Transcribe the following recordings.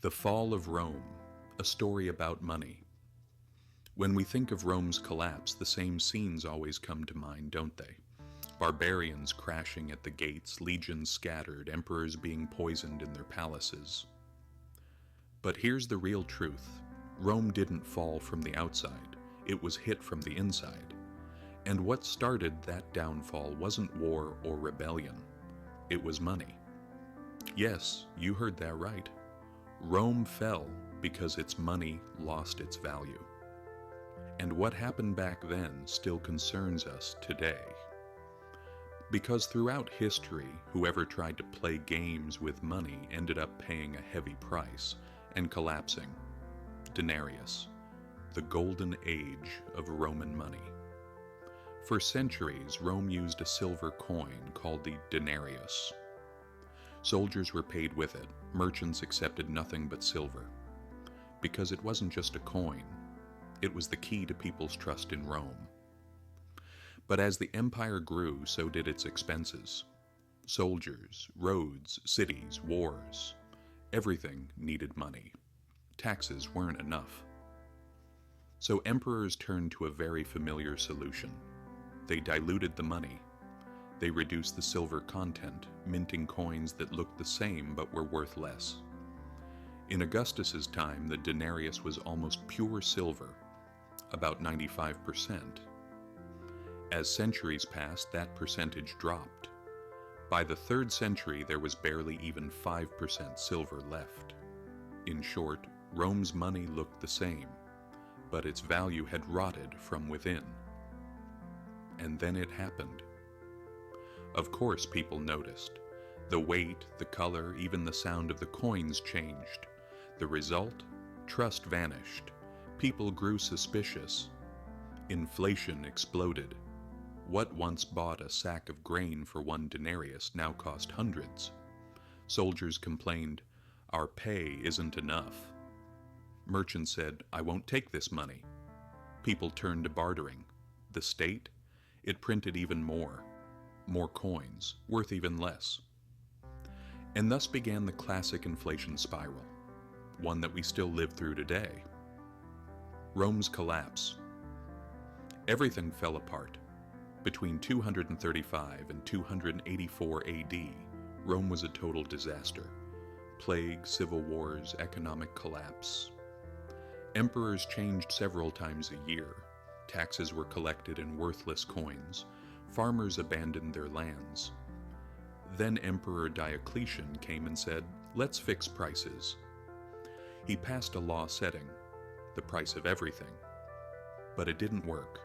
The Fall of Rome, a story about money. When we think of Rome's collapse, the same scenes always come to mind, don't they? Barbarians crashing at the gates, legions scattered, emperors being poisoned in their palaces. But here's the real truth. Rome didn't fall from the outside, it was hit from the inside. And what started that downfall wasn't war or rebellion, it was money. Yes, you heard that right. Rome fell because its money lost its value. And what happened back then still concerns us today. Because throughout history, whoever tried to play games with money ended up paying a heavy price and collapsing. Denarius, the golden age of Roman money. For centuries, Rome used a silver coin called the denarius. Soldiers were paid with it. Merchants accepted nothing but silver. Because it wasn't just a coin, it was the key to people's trust in Rome. But as the empire grew, so did its expenses. Soldiers, roads, cities, wars. Everything needed money. Taxes weren't enough. So emperors turned to a very familiar solution. They diluted the money. They reduced the silver content, minting coins that looked the same but were worth less. In Augustus's time, the denarius was almost pure silver, about 95%. As centuries passed, that percentage dropped. By the 3rd century, there was barely even 5% silver left. In short, Rome's money looked the same, but its value had rotted from within. And then it happened. Of course, people noticed. The weight, the color, even the sound of the coins changed. The result? Trust vanished. People grew suspicious. Inflation exploded. What once bought a sack of grain for 1 denarius now cost hundreds. Soldiers complained, "Our pay isn't enough." Merchants said, "I won't take this money." People turned to bartering. The state? It printed even more coins, worth even less. And thus began the classic inflation spiral, one that we still live through today. Rome's collapse. Everything fell apart. Between 235 and 284 AD, Rome was a total disaster. Plague, civil wars, economic collapse. Emperors changed several times a year. Taxes were collected in worthless coins. Farmers abandoned their lands. Then Emperor Diocletian came and said, "Let's fix prices." He passed a law setting the price of everything. But it didn't work.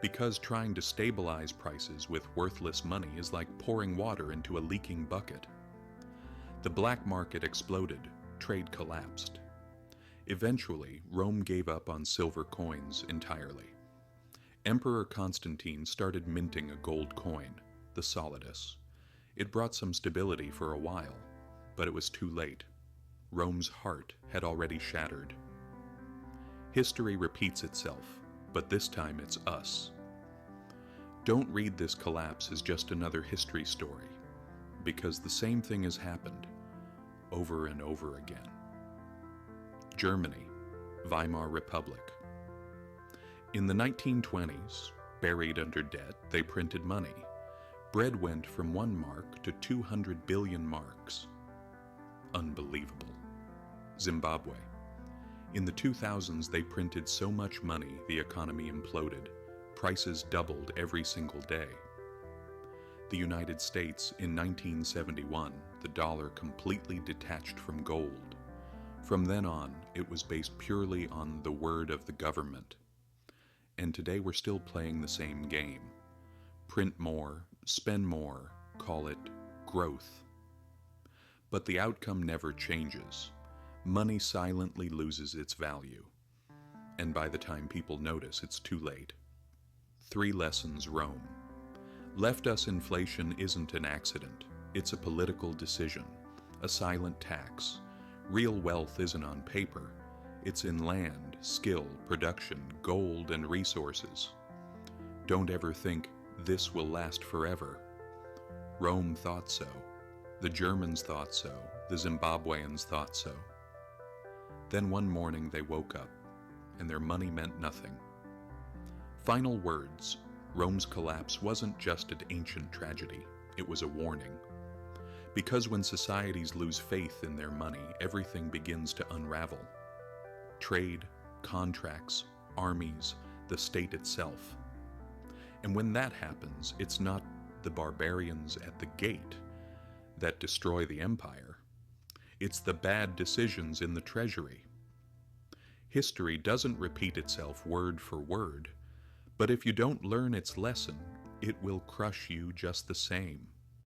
Because trying to stabilize prices with worthless money is like pouring water into a leaking bucket. The black market exploded, trade collapsed. Eventually, Rome gave up on silver coins entirely. Emperor Constantine started minting a gold coin, the solidus. It brought some stability for a while, but it was too late. Rome's heart had already shattered. History repeats itself, but this time it's us. Don't read this collapse as just another history story, because the same thing has happened over and over again. Germany, Weimar Republic. In the 1920s, buried under debt, they printed money. Bread went from 1 mark to 200 billion marks. Unbelievable. Zimbabwe. In the 2000s, they printed so much money the economy imploded. Prices doubled every single day. The United States, in 1971, the dollar completely detached from gold. From then on, it was based purely on the word of the government. And today we're still playing the same game. Print more, spend more, call it growth. But the outcome never changes. Money silently loses its value. And by the time people notice, it's too late. 3 lessons Rome. Left us inflation isn't an accident. It's a political decision, a silent tax. Real wealth isn't on paper. It's in land, skill, production, gold, and resources. Don't ever think, this will last forever. Rome thought so. The Germans thought so. The Zimbabweans thought so. Then one morning they woke up, and their money meant nothing. Final words. Rome's collapse wasn't just an ancient tragedy, it was a warning. Because when societies lose faith in their money, everything begins to unravel. Trade, contracts, armies, the state itself. And when that happens, it's not the barbarians at the gate that destroy the empire. It's the bad decisions in the treasury. History doesn't repeat itself word for word, but if you don't learn its lesson, it will crush you just the same.